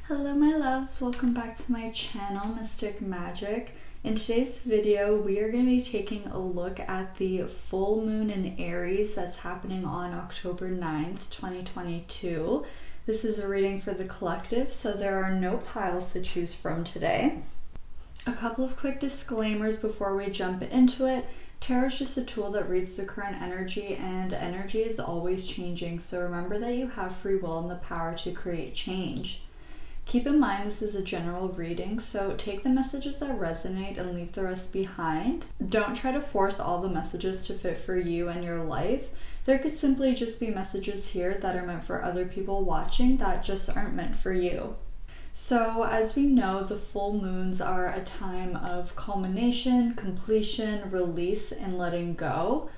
Hello my loves, welcome back to my channel, Mystic Magic. In today's video, we are going to be taking a look at the full moon in Aries that's happening on October 9th, 2022. This is a reading for the collective, so there are no piles to choose from today. A couple of quick disclaimers before we jump into it. Tarot is just a tool that reads the current energy, and energy is always changing, so remember that you have free will and the power to create change. Keep in mind this is a general reading, so take the messages that resonate and leave the rest behind. Don't try to force all the messages to fit for you and your life. There could simply just be messages here that are meant for other people watching that just aren't meant for you. So as we know, the full moons are a time of culmination, completion, release, and letting go.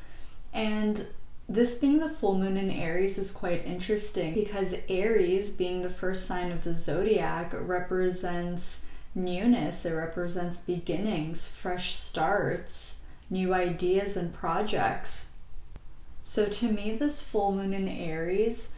And this being the full moon in Aries is quite interesting because Aries, being the first sign of the zodiac, represents newness. It represents beginnings, fresh starts, new ideas and projects. So to me, this full moon in Aries,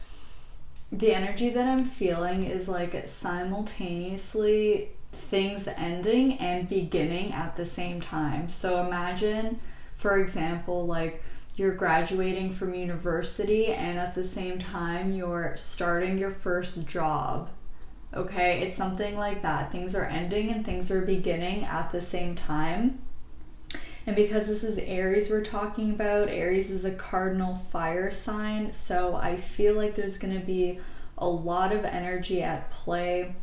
the energy that I'm feeling is like simultaneously things ending and beginning at the same time. So imagine, for example, like you're graduating from university and at the same time you're starting your first job. Okay, it's something like that. Things are ending and things are beginning at the same time. And because this is Aries we're talking about, Aries is a cardinal fire sign, so I feel like there's going to be a lot of energy at play,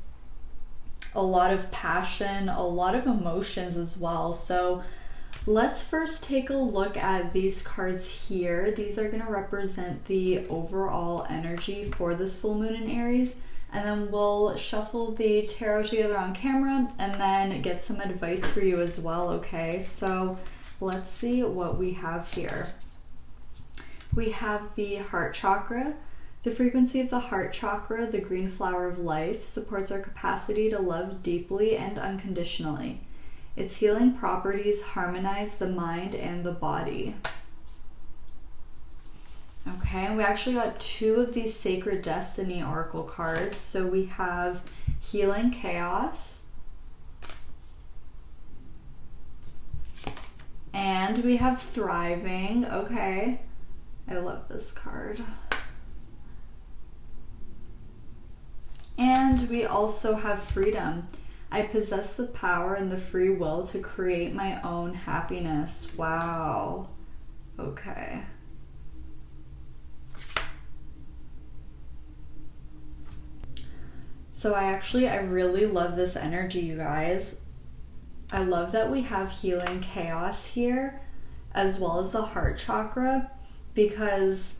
a lot of passion, a lot of emotions as well. So let's first take a look at these cards here. These are going to represent the overall energy for this full moon in Aries, and then we'll shuffle the tarot together on camera and then get some advice for you as well, okay? So let's see what we have here. We have the heart chakra. The frequency of the heart chakra, the green flower of life, supports our capacity to love deeply and unconditionally. Its healing properties harmonize the mind and the body. Okay, and we actually got two of these Sacred Destiny Oracle cards. So we have Healing Chaos. And we have Thriving. Okay, I love this card. And we also have Freedom. I possess the power and the free will to create my own happiness. Wow. Okay. So I really love this energy, you guys. I love that we have Healing Chaos here as well as the heart chakra, because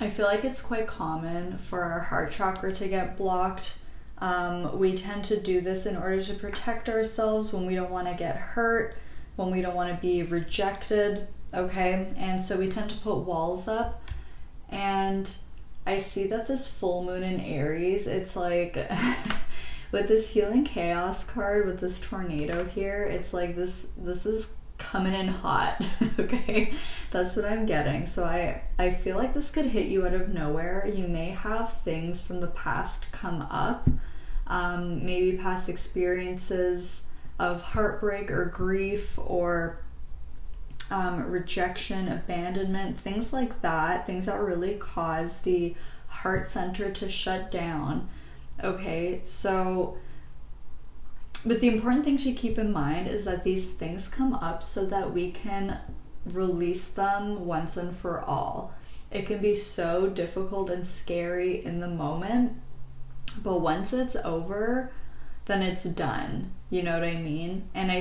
I feel like it's quite common for our heart chakra to get blocked. We tend to do this in order to protect ourselves when we don't want to get hurt, when we don't want to be rejected, okay? And so we tend to put walls up. And I see that this full moon in Aries, it's like with this Healing Chaos card, with this tornado here, it's like this is coming in hot, okay? That's what I'm getting. So I feel like this could hit you out of nowhere. You may have things from the past come up, maybe past experiences of heartbreak or grief or rejection, abandonment, things like that, things that really cause the heart center to shut down. Okay, so but the important thing to keep in mind is that these things come up so that we can release them once and for all. It can be so difficult and scary in the moment, but once it's over, then it's done. You know what I mean? And I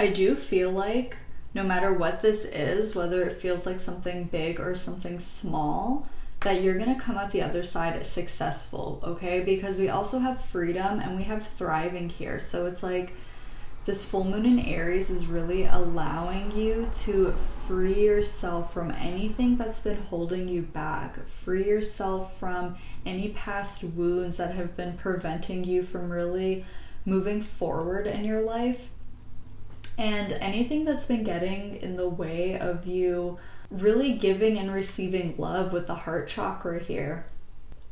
do feel like no matter what this is, whether it feels like something big or something small, that you're going to come out the other side successful, okay? Because we also have Freedom and we have Thriving here. So it's like this full moon in Aries is really allowing you to free yourself from anything that's been holding you back. Free yourself from any past wounds that have been preventing you from really moving forward in your life. And anything that's been getting in the way of you really giving and receiving love with the heart chakra here.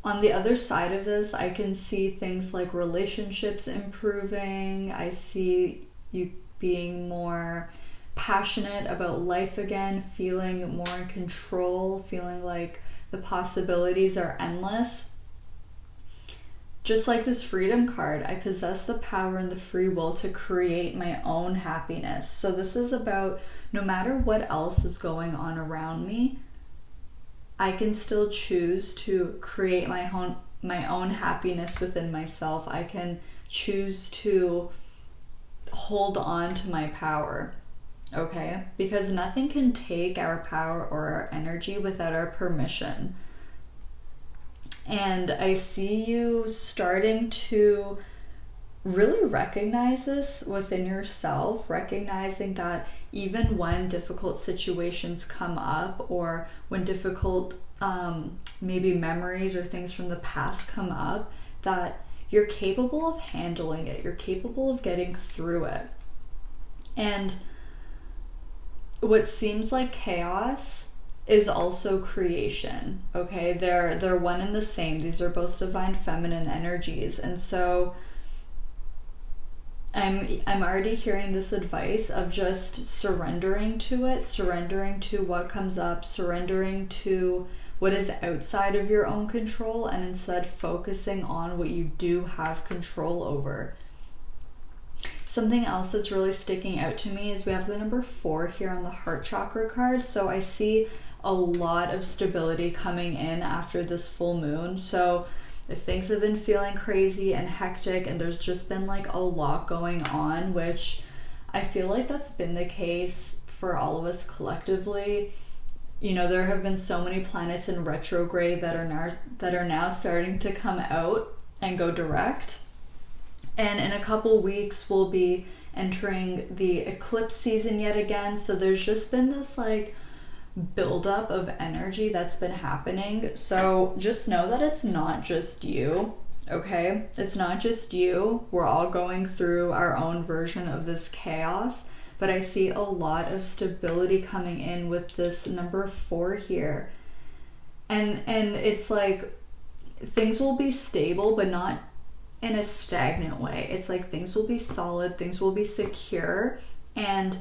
on the other side of this, I can see things like relationships improving. I see you being more passionate about life again, feeling more in control, feeling like the possibilities are endless. Just like this freedom card, I possess the power and the free will to create my own happiness. So this is about, no matter what else is going on around me, I can still choose to create my own happiness within myself. I can choose to hold on to my power, okay? Because nothing can take our power or our energy without our permission. And I see you starting to really recognize this within yourself, recognizing that even when difficult situations come up, or when difficult maybe memories or things from the past come up, that you're capable of handling it, you're capable of getting through it. And what seems like chaos is also creation, okay? They're one and the same. These are both divine feminine energies. And so I'm already hearing this advice of just surrendering to it, surrendering to what comes up, surrendering to what is outside of your own control, and instead focusing on what you do have control over. Something else that's really sticking out to me is we have the number 4 here on the heart chakra card. So I see a lot of stability coming in after this full moon. So if things have been feeling crazy and hectic, and there's just been like a lot going on, which I feel like that's been the case for all of us collectively. You know, there have been so many planets in retrograde that are now starting to come out and go direct. And in a couple weeks, we'll be entering the eclipse season yet again. So there's just been this like buildup of energy that's been happening. So just know that it's not just you, okay? It's not just you. We're all going through our own version of this chaos. But I see a lot of stability coming in with this number 4 here. And it's like things will be stable, but not in a stagnant way. It's like things will be solid, things will be secure, and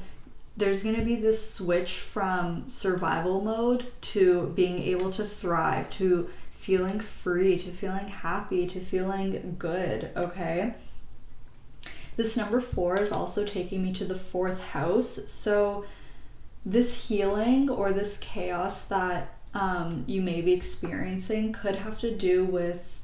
there's going to be this switch from survival mode to being able to thrive, to feeling free, to feeling happy, to feeling good, okay? This number 4 is also taking me to the 4th house. So this healing or this chaos that you may be experiencing could have to do with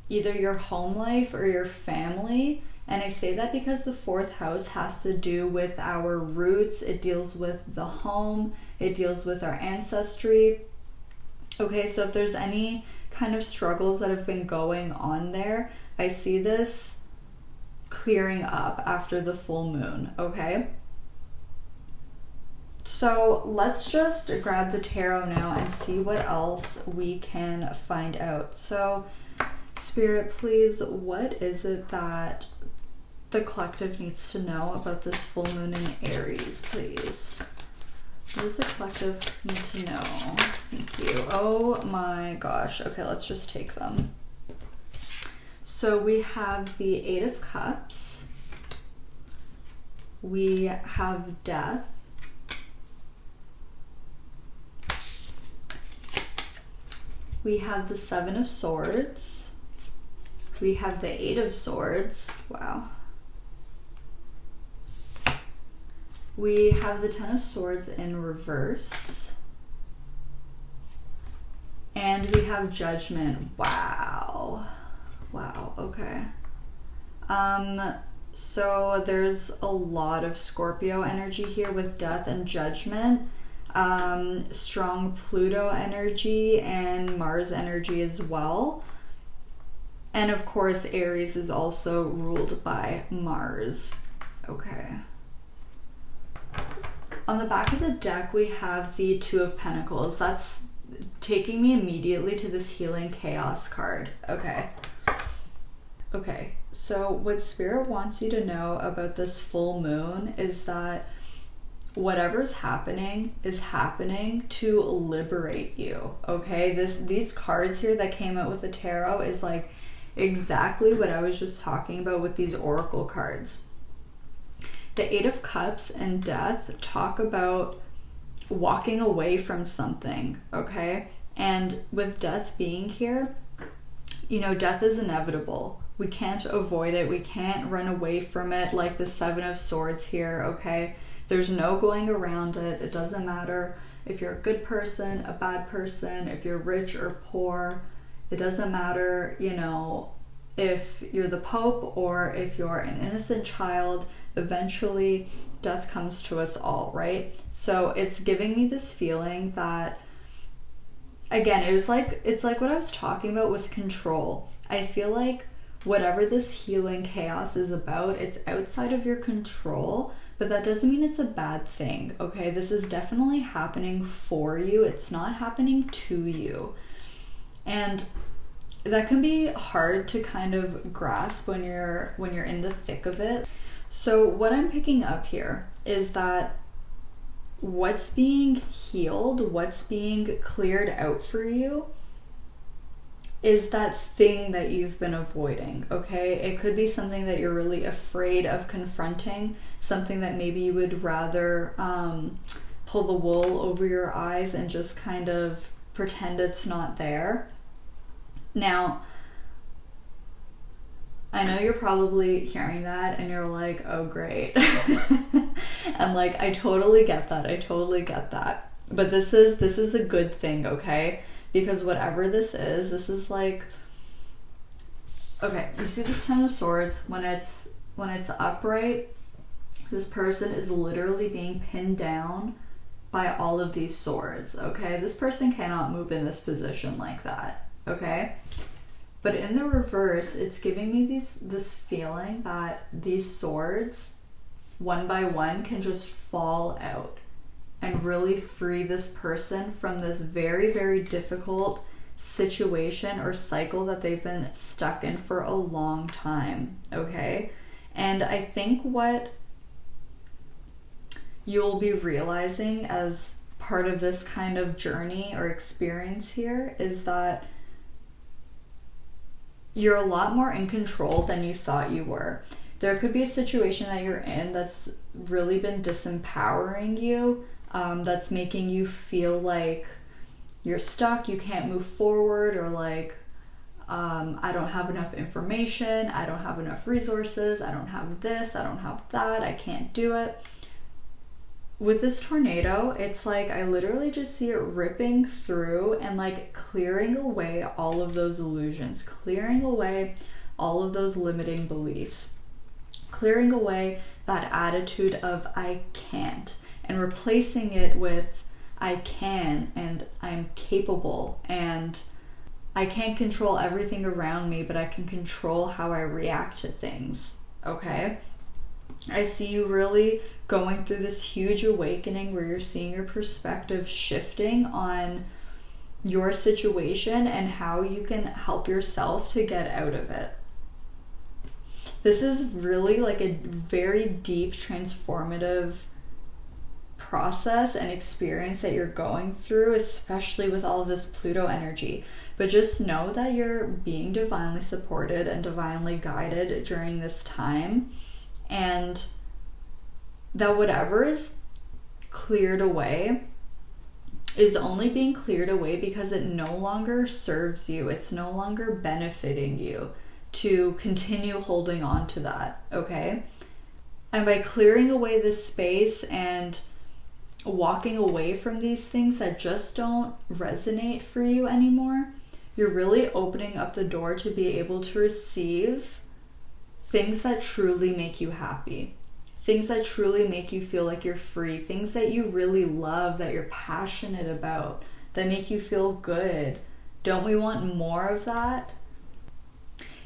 either your home life or your family. And I say that because the 4th house has to do with our roots. It deals with the home. It deals with our ancestry. Okay, so if there's any kind of struggles that have been going on there, I see this clearing up after the full moon, okay? So let's just grab the tarot now and see what else we can find out. So Spirit, please, what is it that the collective needs to know about this full moon in Aries, please? What does the collective need to know? Thank you. Oh my gosh. Okay, let's just take them. So we have the 8 of Cups. We have Death. We have the 7 of Swords. We have the 8 of Swords. Wow. We have the 10 of Swords in reverse. And we have Judgment. Wow. Wow, okay. So there's a lot of Scorpio energy here with Death and Judgment. Strong Pluto energy and Mars energy as well. And of course, Aries is also ruled by Mars. Okay. On the back of the deck, we have the 2 of Pentacles. That's taking me immediately to this Healing Chaos card. Okay. Okay, so what Spirit wants you to know about this full moon is that whatever's happening is happening to liberate you, okay? These cards here that came out with the tarot is like exactly what I was just talking about with these oracle cards. The Eight of Cups and Death talk about walking away from something, okay? And with death being here, you know, death is inevitable. We can't avoid it. We can't run away from it, like the Seven of Swords here, okay? There's no going around it. It doesn't matter if you're a good person, a bad person, if you're rich or poor. It doesn't matter, you know, if you're the Pope or if you're an innocent child. Eventually, death comes to us all, right? So it's giving me this feeling that, again, it's like what I was talking about with control. I feel like whatever this healing chaos is about, it's outside of your control, but that doesn't mean it's a bad thing, okay? This is definitely happening for you. It's not happening to you. And that can be hard to kind of grasp when you're in the thick of it. So what I'm picking up here is that what's being healed, what's being cleared out for you is that thing that you've been avoiding, okay? It could be something that you're really afraid of confronting, something that maybe you would rather pull the wool over your eyes and just kind of pretend it's not there. Now, I know you're probably hearing that and you're like, oh great. And like, I totally get that. But this is a good thing, okay? Because whatever this is like, okay, you see this Ten of Swords, when it's upright, this person is literally being pinned down by all of these swords, okay? This person cannot move in this position like that, okay? But in the reverse, it's giving me this feeling that these swords, one by one, can just fall out and really free this person from this very, very difficult situation or cycle that they've been stuck in for a long time, okay? And I think what you'll be realizing as part of this kind of journey or experience here is that you're a lot more in control than you thought you were. There could be a situation that you're in that's really been disempowering you, that's making you feel like you're stuck, you can't move forward, or like, I don't have enough information, I don't have enough resources, I don't have this, I don't have that, I can't do it. With this tornado, it's like I literally just see it ripping through and like clearing away all of those illusions, clearing away all of those limiting beliefs, clearing away that attitude of I can't, and replacing it with I can, and I'm capable, and I can't control everything around me, but I can control how I react to things, okay? I see you really going through this huge awakening where you're seeing your perspective shifting on your situation and how you can help yourself to get out of it. This is really like a very deep, transformative process and experience that you're going through, especially with all of this Pluto energy. But just know that you're being divinely supported and divinely guided during this time, and that whatever is cleared away is only being cleared away because it no longer serves you. It's no longer benefiting you to continue holding on to that, okay? And by clearing away this space and walking away from these things that just don't resonate for you anymore, you're really opening up the door to be able to receive things that truly make you happy, things that truly make you feel like you're free, things that you really love, that you're passionate about, that make you feel good. Don't we want more of that?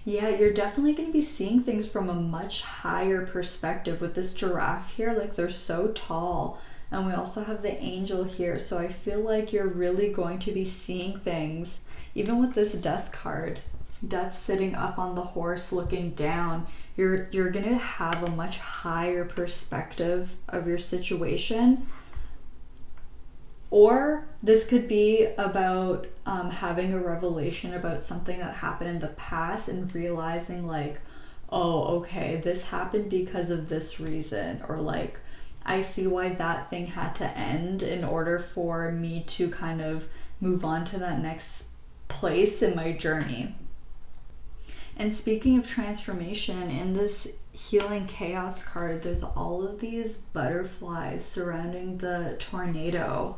Yeah, you're definitely going to be seeing things from a much higher perspective with this giraffe here. Like, they're so tall. And we also have the angel here. So I feel like you're really going to be seeing things, even with this death card. Death sitting up on the horse looking down. You're gonna have a much higher perspective of your situation. Or this could be about having a revelation about something that happened in the past and realizing like, oh, okay, this happened because of this reason, or like, I see why that thing had to end in order for me to kind of move on to that next place in my journey. And speaking of transformation, in this Healing Chaos card, there's all of these butterflies surrounding the tornado.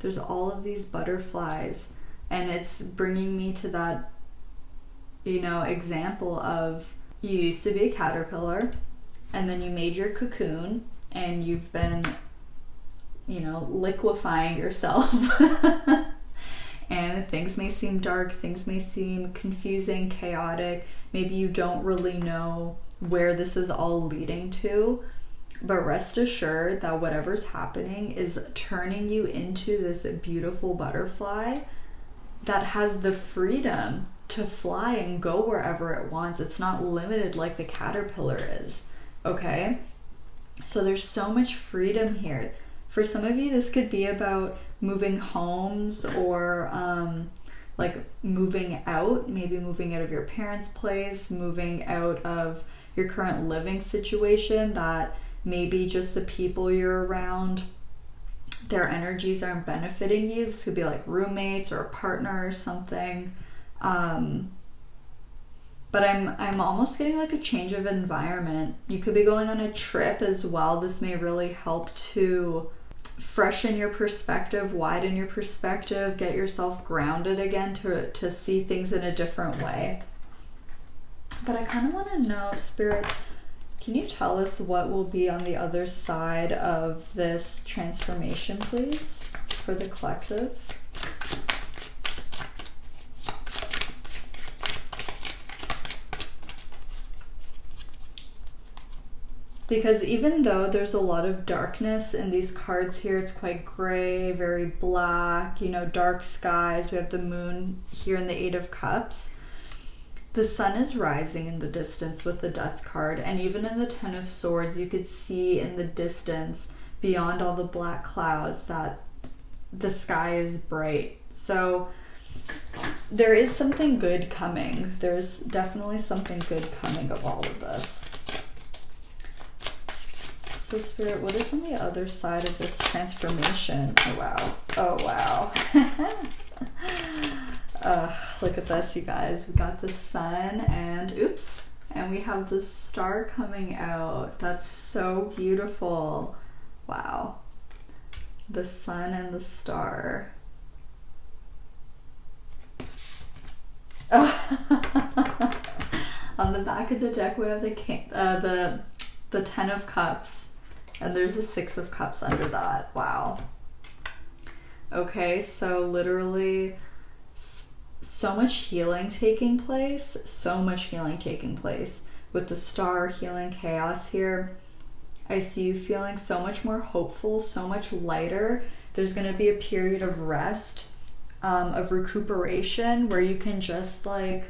There's all of these butterflies, and it's bringing me to that, example of, you used to be a caterpillar, and then you made your cocoon, and you've been, liquefying yourself. And things may seem dark, things may seem confusing, chaotic. Maybe you don't really know where this is all leading to, but rest assured that whatever's happening is turning you into this beautiful butterfly that has the freedom to fly and go wherever it wants. It's not limited like the caterpillar is, okay? So there's so much freedom here. For some of you, this could be about moving homes, or like moving out, maybe moving out of your parents' place, moving out of your current living situation that maybe just the people you're around, their energies aren't benefiting you. This could be like roommates or a partner or something. But I'm almost getting like a change of environment. You could be going on a trip as well. This may really help to freshen your perspective, widen your perspective, get yourself grounded again to see things in a different way. But I kind of want to know, Spirit, can you tell us what will be on the other side of this transformation, please, for the collective? Because even though there's a lot of darkness in these cards here, it's quite gray, very black, dark skies. We have the moon here in the Eight of Cups. The sun is rising in the distance with the Death card. And even in the Ten of Swords, you could see in the distance, beyond all the black clouds, that the sky is bright. So there is something good coming. There's definitely something good coming of all of this. So Spirit, what is on the other side of this transformation? Oh wow. Look at this, you guys. We got the sun and we have the star coming out. That's so beautiful. Wow. The sun and the star. On the back of the deck we have the Ten of Cups. And there's a Six of Cups under that. Wow. Okay, so literally so much healing taking place. So much healing taking place. With the star, healing chaos here. I see you feeling so much more hopeful, so much lighter. There's going to be a period of rest, of recuperation, where you can just like...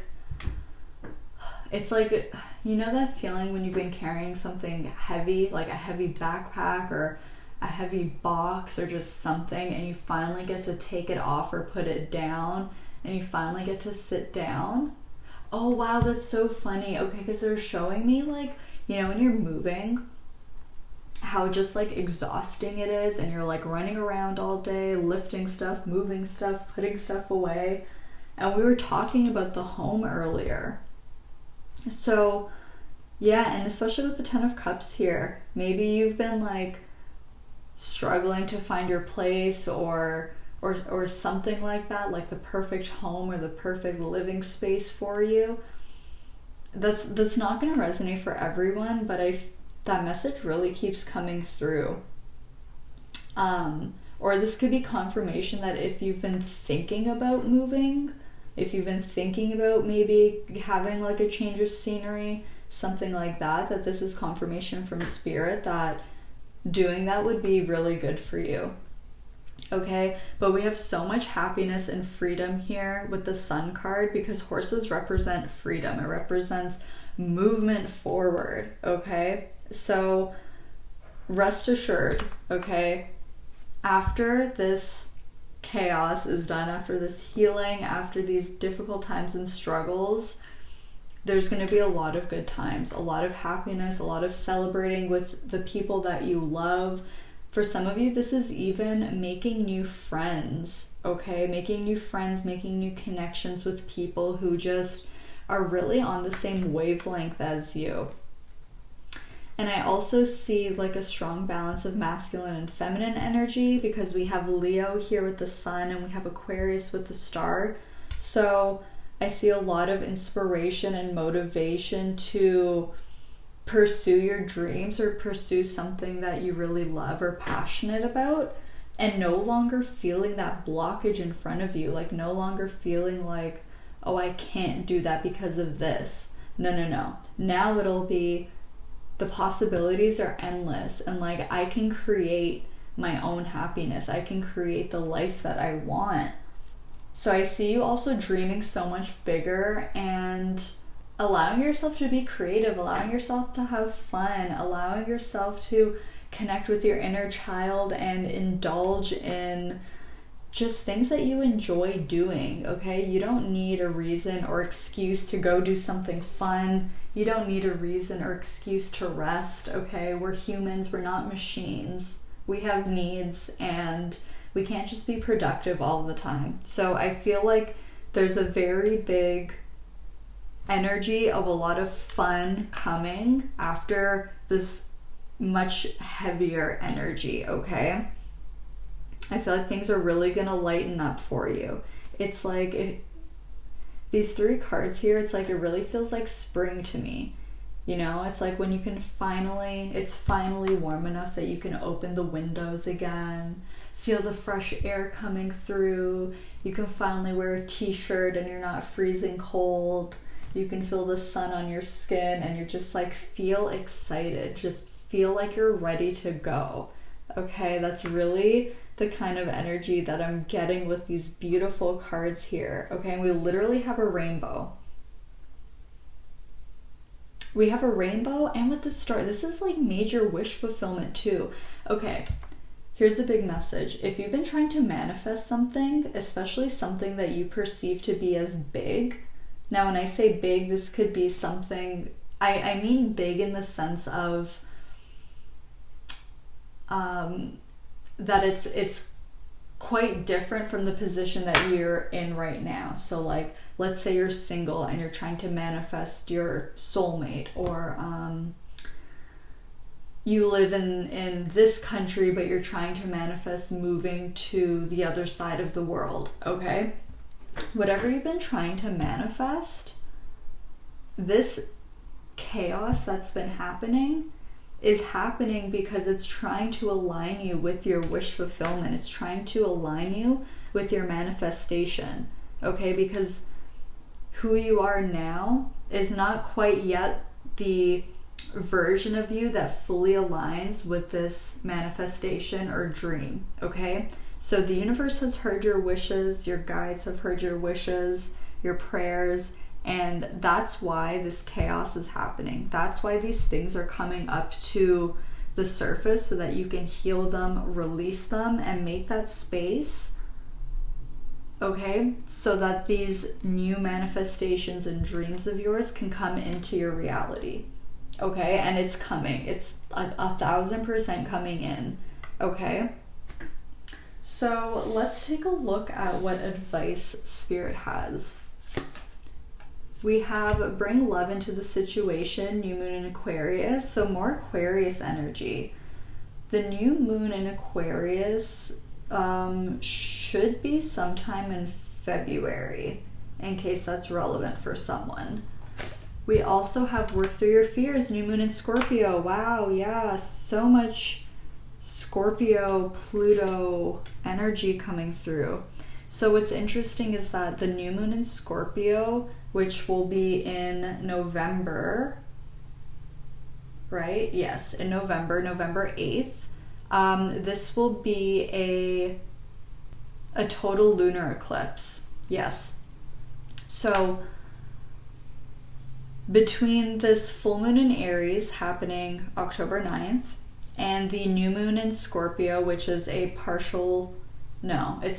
It's like, that feeling when you've been carrying something heavy, like a heavy backpack or a heavy box or just something, and you finally get to take it off or put it down, and you finally get to sit down. Oh wow, that's so funny. Okay, because they're showing me like, when you're moving, how just like exhausting it is, and you're like running around all day, lifting stuff, moving stuff, putting stuff away. And we were talking about the home earlier. So yeah, and especially with the Ten of Cups here, maybe you've been like struggling to find your place or something like that, like the perfect home or the perfect living space for you. That's not going to resonate for everyone, but that message really keeps coming through. Or this could be confirmation that if you've been thinking about moving, if you've been thinking about maybe having like a change of scenery, something like that, that this is confirmation from Spirit that doing that would be really good for you. Okay, but we have so much happiness and freedom here with the Sun card, because horses represent freedom. It represents movement forward. Okay, so rest assured, okay, after this chaos is done, after this healing, after these difficult times and struggles, there's going to be a lot of good times, a lot of happiness, a lot of celebrating with the people that you love. For some of you, this is even making new friends, okay? Making new friends, making new connections with people who just are really on the same wavelength as you. And I also see like a strong balance of masculine and feminine energy, because we have Leo here with the sun and we have Aquarius with the star. So I see a lot of inspiration and motivation to pursue your dreams or pursue something that you really love or passionate about, and no longer feeling that blockage in front of you, like no longer feeling like, oh, I can't do that because of this. No. Now it'll be, the possibilities are endless, and like I can create my own happiness. I can create the life that I want. So I see you also dreaming so much bigger and allowing yourself to be creative, allowing yourself to have fun, allowing yourself to connect with your inner child and indulge in just things that you enjoy doing, okay? You don't need a reason or excuse to go do something fun. You don't need a reason or excuse to rest, okay? We're humans, we're not machines. We have needs, and we can't just be productive all the time. So I feel like there's a very big energy of a lot of fun coming after this much heavier energy, okay? I feel like things are really gonna lighten up for you. It's like these three cards here, it's like it really feels like spring to me. You know, it's like when you can it's finally warm enough that you can open the windows again, feel the fresh air coming through. You can finally wear a t-shirt and you're not freezing cold. You can feel the sun on your skin and you're just like feel excited. Just feel like you're ready to go. Okay, that's really the kind of energy that I'm getting with these beautiful cards here. Okay, and we literally have a rainbow. We have a rainbow, and with the star, this is like major wish fulfillment too. Okay, here's the big message. If you've been trying to manifest something, especially something that you perceive to be as big, now when I say big, this could be something, I mean big in the sense of that it's quite different from the position that you're in right now. So like, let's say you're single and you're trying to manifest your soulmate, or you live in this country but you're trying to manifest moving to the other side of the world, okay? Whatever you've been trying to manifest, this chaos that's been happening is happening because it's trying to align you with your wish fulfillment. It's trying to align you with your manifestation, okay? Because who you are now is not quite yet the version of you that fully aligns with this manifestation or dream, okay? So the universe has heard your wishes, your guides have heard your wishes, your prayers, and that's why this chaos is happening. That's why these things are coming up to the surface, so that you can heal them, release them, and make that space, okay? So that these new manifestations and dreams of yours can come into your reality, okay? And it's coming. It's 1,000% coming in, okay? So let's take a look at what advice Spirit has. We have bring love into the situation, new moon in Aquarius, so more Aquarius energy. The new moon in Aquarius should be sometime in February, in case that's relevant for someone. We also have work through your fears, new moon in Scorpio. Wow, yeah, so much Scorpio, Pluto energy coming through. So what's interesting is that the new moon in Scorpio, which will be in November, right? Yes, in November 8th. This will be a a total lunar eclipse. Yes. So between this full moon in Aries happening October 9th and the new moon in Scorpio, which is it's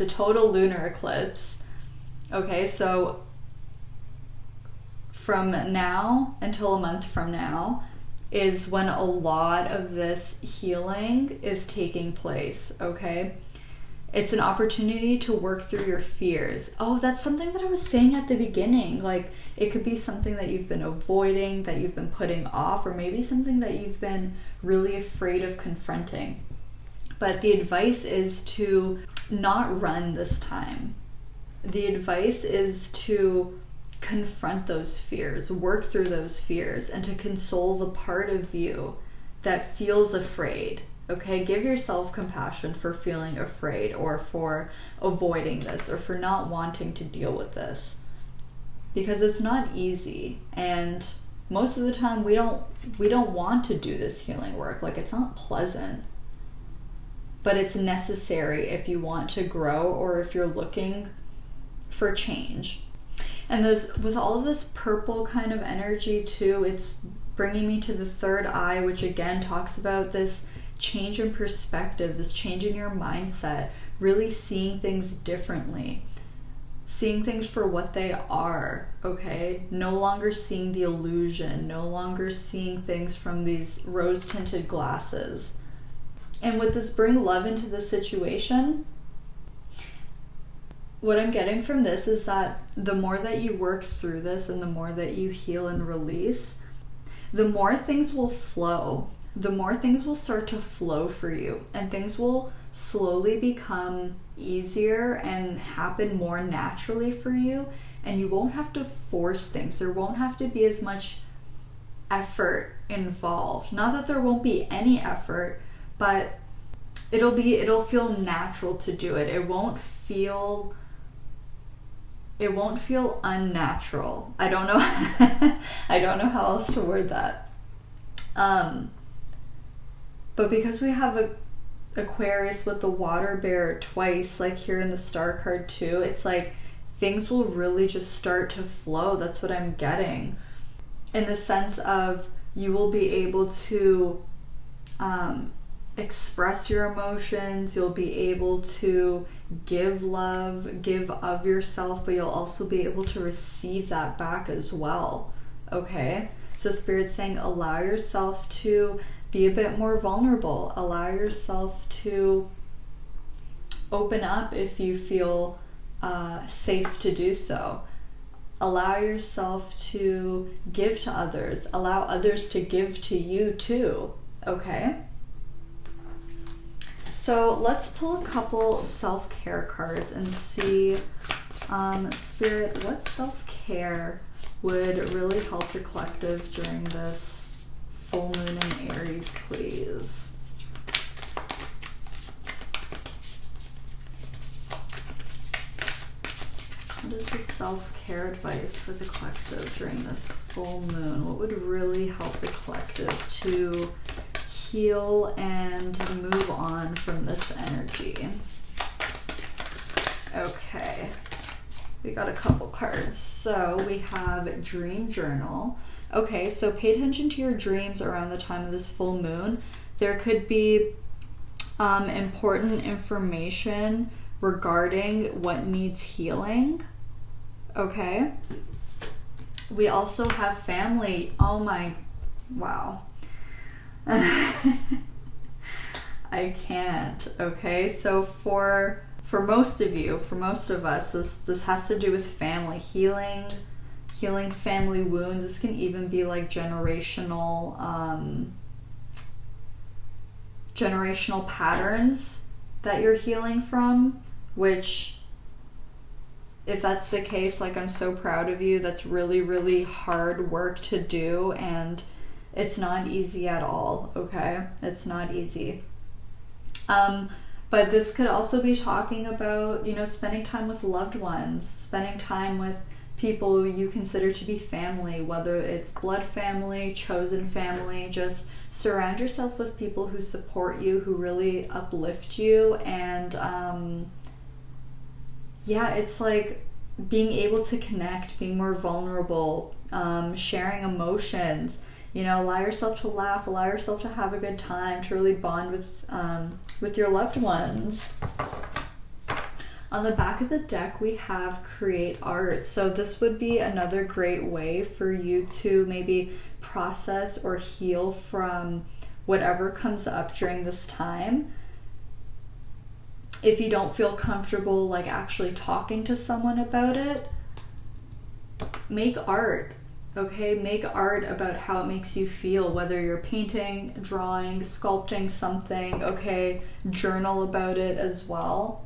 a total lunar eclipse. Okay, so from now until a month from now is when a lot of this healing is taking place, okay? It's an opportunity to work through your fears. Oh, that's something that I was saying at the beginning. Like, it could be something that you've been avoiding, that you've been putting off, or maybe something that you've been really afraid of confronting. But the advice is to not run this time. The advice is to confront those fears, work through those fears, and to console the part of you that feels afraid. Okay, give yourself compassion for feeling afraid, or for avoiding this, or for not wanting to deal with this, because it's not easy, and most of the time we don't want to do this healing work. Like, it's not pleasant, but it's necessary if you want to grow, or if you're looking for change. And with all of this purple kind of energy too, it's bringing me to the third eye, which again talks about this change in perspective, this change in your mindset, really seeing things differently, seeing things for what they are, okay? No longer seeing the illusion, no longer seeing things from these rose-tinted glasses. And with this bring love into the situation, what I'm getting from this is that the more that you work through this and the more that you heal and release, the more things will flow. The more things will start to flow for you, and things will slowly become easier and happen more naturally for you, and you won't have to force things. There won't have to be as much effort involved. Not that there won't be any effort, but it'll feel natural to do it. It won't feel unnatural. I don't know I don't know how else to word that. But because we have a Aquarius with the water bear twice, like here in the star card too, it's like things will really just start to flow. That's what I'm getting, in the sense of you will be able to express your emotions. You'll be able to give love, give of yourself, but you'll also be able to receive that back as well. Okay, so Spirit's saying allow yourself to be a bit more vulnerable. Allow yourself to open up if you feel safe to do so. Allow yourself to give to others. Allow others to give to you too. Okay? So let's pull a couple self-care cards and see, Spirit, what self-care would really help the collective during this full moon in Aries, please. What is the self-care advice for the collective during this full moon? What would really help the collective to heal and move on from this energy? Okay, we got a couple cards. So we have Dream Journal. Okay, so pay attention to your dreams around the time of this full moon. There could be important information regarding what needs healing. Okay. We also have family. Oh my, wow. I can't. Okay, so for most of you, for most of us, this has to do with family healing family wounds. This can even be like generational patterns that you're healing from, which, if that's the case, like, I'm so proud of you. That's really, really hard work to do, and it's not easy at all, okay? It's not easy. But this could also be talking about, spending time with loved ones, spending time with people you consider to be family, whether it's blood family, chosen family. Just surround yourself with people who support you, who really uplift you, and yeah, it's like being able to connect, being more vulnerable, sharing emotions. You know, allow yourself to laugh, allow yourself to have a good time, to really bond with your loved ones. On the back of the deck, we have create art. So this would be another great way for you to maybe process or heal from whatever comes up during this time. If you don't feel comfortable like actually talking to someone about it, make art. Okay, make art about how it makes you feel, whether you're painting, drawing, sculpting something. Okay, journal about it as well.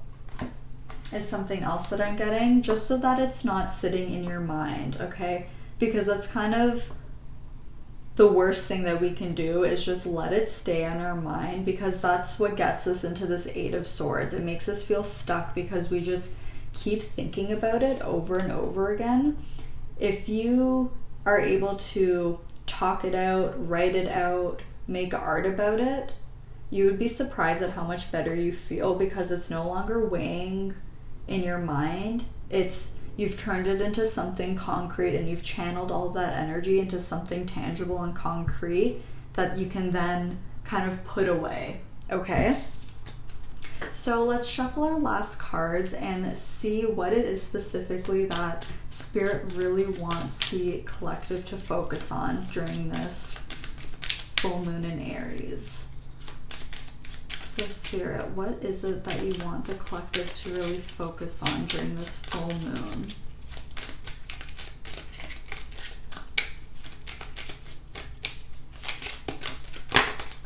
Is something else that I'm getting, just so that it's not sitting in your mind, okay? Because that's kind of the worst thing that we can do, is just let it stay on our mind, because that's what gets us into this Eight of Swords. It makes us feel stuck because we just keep thinking about it over and over again. If you are able to talk it out, write it out, make art about it, you would be surprised at how much better you feel, because it's no longer weighing in your mind. You've turned it into something concrete, and you've channeled all that energy into something tangible and concrete that you can then kind of put away. Okay, so let's shuffle our last cards and see what it is specifically that Spirit really wants the collective to focus on during this full moon in Aries. So Spirit, what is it that you want the collective to really focus on during this full moon?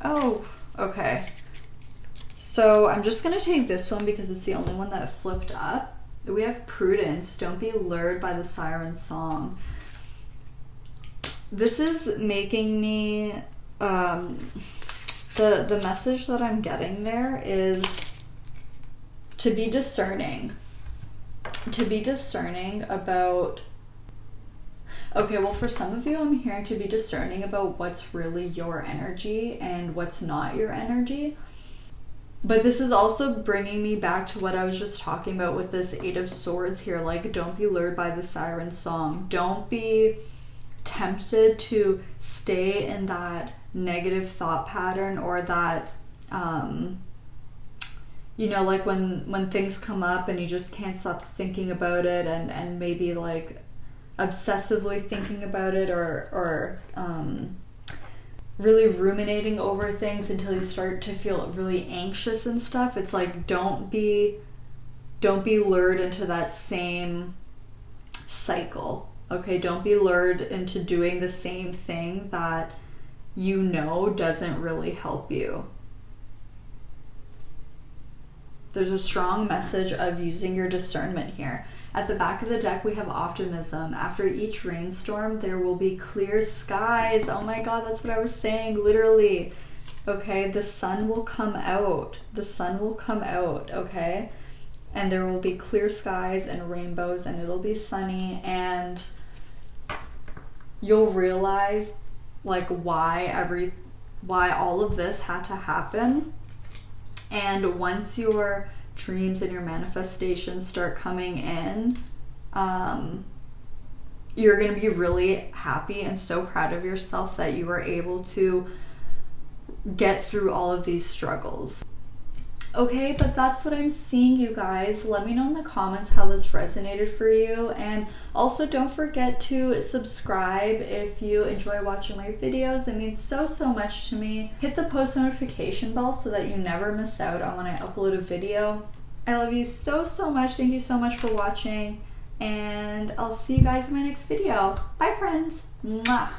Oh, okay. So I'm just going to take this one because it's the only one that flipped up. We have prudence. Don't be lured by the siren song. This is making me... The message that I'm getting there is to be discerning. To be discerning about... Okay, well, for some of you, I'm hearing to be discerning about what's really your energy and what's not your energy. But this is also bringing me back to what I was just talking about with this Eight of Swords here. Like, don't be lured by the siren song. Don't be tempted to stay in that negative thought pattern, or that you know, like when things come up and you just can't stop thinking about it, and maybe like obsessively thinking about it, or really ruminating over things until you start to feel really anxious and stuff. It's like, don't be lured into that same cycle. Okay, don't be lured into doing the same thing that you know doesn't really help you. There's a strong message of using your discernment here. At the back of the deck, we have optimism. After each rainstorm, there will be clear skies. Oh my God, that's what I was saying, literally. Okay, the sun will come out. The sun will come out, okay? And there will be clear skies and rainbows, and it'll be sunny, and you'll realize like why all of this had to happen. And once your dreams and your manifestations start coming in, you're going to be really happy and so proud of yourself that you were able to get through all of these struggles. Okay, but that's what I'm seeing, you guys. Let me know in the comments how this resonated for you. And also don't forget to subscribe if you enjoy watching my videos. It means so much to me. Hit the post notification bell so that you never miss out on when I upload a video. I love you so much. Thank you so much for watching. And I'll see you guys in my next video. Bye, friends. Mwah.